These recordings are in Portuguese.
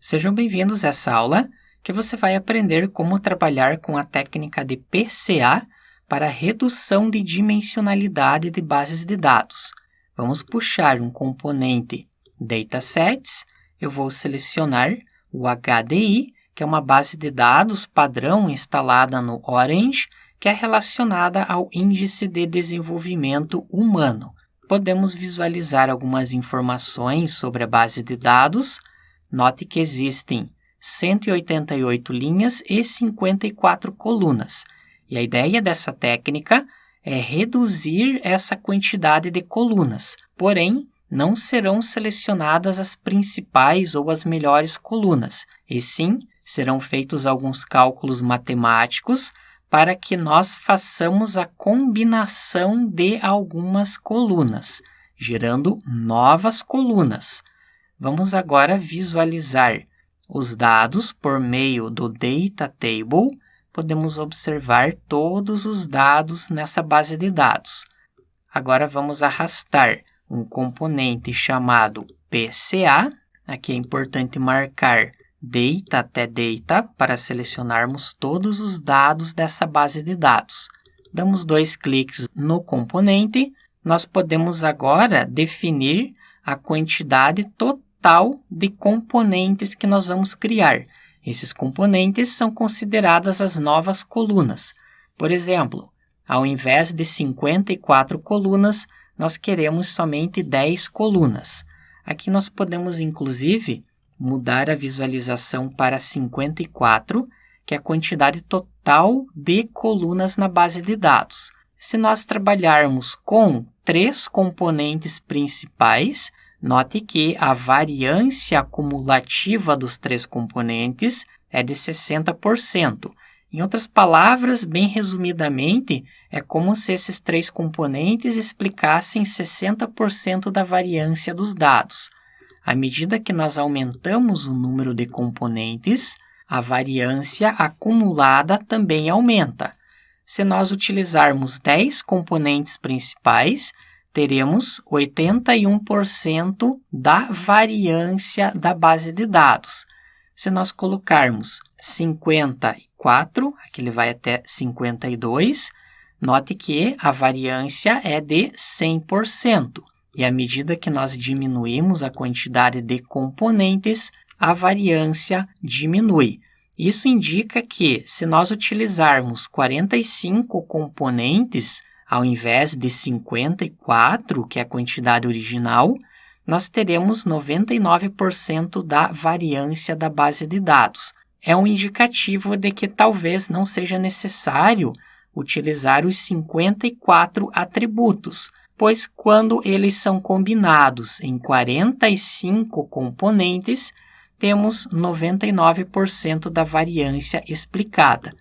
Sejam bem-vindos a essa aula que você vai aprender como trabalhar com a técnica de PCA para redução de dimensionalidade de bases de dados. Vamos puxar um componente Datasets, eu vou selecionar o HDI, que é uma base de dados padrão instalada no Orange, que é relacionada ao Índice de Desenvolvimento Humano. Podemos visualizar algumas informações sobre a base de dados. Note que existem 188 linhas e 54 colunas. E a ideia dessa técnica é reduzir essa quantidade de colunas. Porém, não serão selecionadas as principais ou as melhores colunas, e sim serão feitos alguns cálculos matemáticos para que nós façamos a combinação de algumas colunas, gerando novas colunas. Vamos agora visualizar os dados por meio do Data Table. Podemos observar todos os dados nessa base de dados. Agora vamos arrastar um componente chamado PCA. Aqui é importante marcar Data até Data para selecionarmos todos os dados dessa base de dados. Damos 2 cliques no componente. Nós podemos agora definir a quantidade total de componentes que nós vamos criar. Esses componentes são consideradas as novas colunas. Por exemplo, ao invés de 54 colunas, nós queremos somente 10 colunas. Aqui nós podemos, inclusive, mudar a visualização para 54, que é a quantidade total de colunas na base de dados. Se nós trabalharmos com 3 componentes principais, note que a variância acumulativa dos 3 componentes é de 60%. Em outras palavras, bem resumidamente, é como se esses 3 componentes explicassem 60% da variância dos dados. À medida que nós aumentamos o número de componentes, a variância acumulada também aumenta. Se nós utilizarmos 10 componentes principais, teremos 81% da variância da base de dados. Se nós colocarmos 54, aqui ele vai até 52, note que a variância é de 100%. E à medida que nós diminuímos a quantidade de componentes, a variância diminui. Isso indica que, se nós utilizarmos 45 componentes, ao invés de 54, que é a quantidade original, nós teremos 99% da variância da base de dados. É um indicativo de que talvez não seja necessário utilizar os 54 atributos, pois quando eles são combinados em 45 componentes, temos 99% da variância explicada.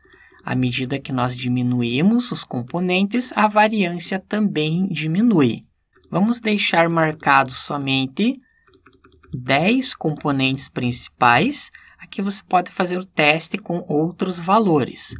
À medida que nós diminuímos os componentes, a variância também diminui. Vamos deixar marcados somente 10 componentes principais. Aqui você pode fazer o teste com outros valores.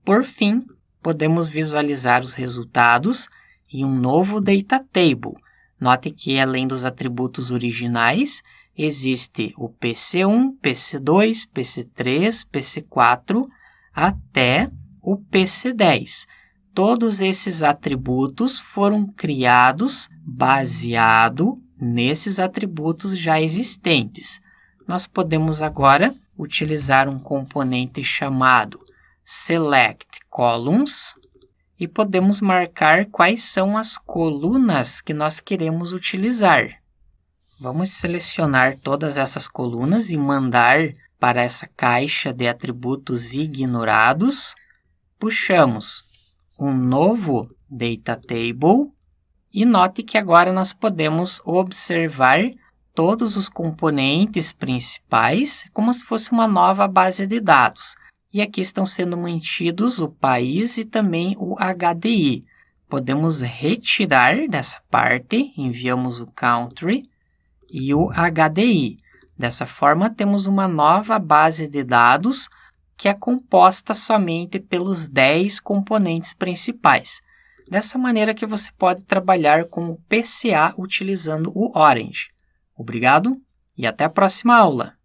Por fim, podemos visualizar os resultados em um novo Data Table. Note que, além dos atributos originais, existe o PC1, PC2, PC3, PC4, até o PC10. Todos esses atributos foram criados baseado nesses atributos já existentes. Nós podemos agora utilizar um componente chamado Select Columns e podemos marcar quais são as colunas que nós queremos utilizar. Vamos selecionar todas essas colunas e mandar para essa caixa de atributos ignorados. Puxamos um novo Data Table e note que agora nós podemos observar todos os componentes principais como se fosse uma nova base de dados. E aqui estão sendo mantidos o país e também o HDI. Podemos retirar dessa parte, enviamos o Country e o HDI. Dessa forma, temos uma nova base de dados que é composta somente pelos 10 componentes principais. Dessa maneira que você pode trabalhar com o PCA utilizando o Orange. Obrigado e até a próxima aula!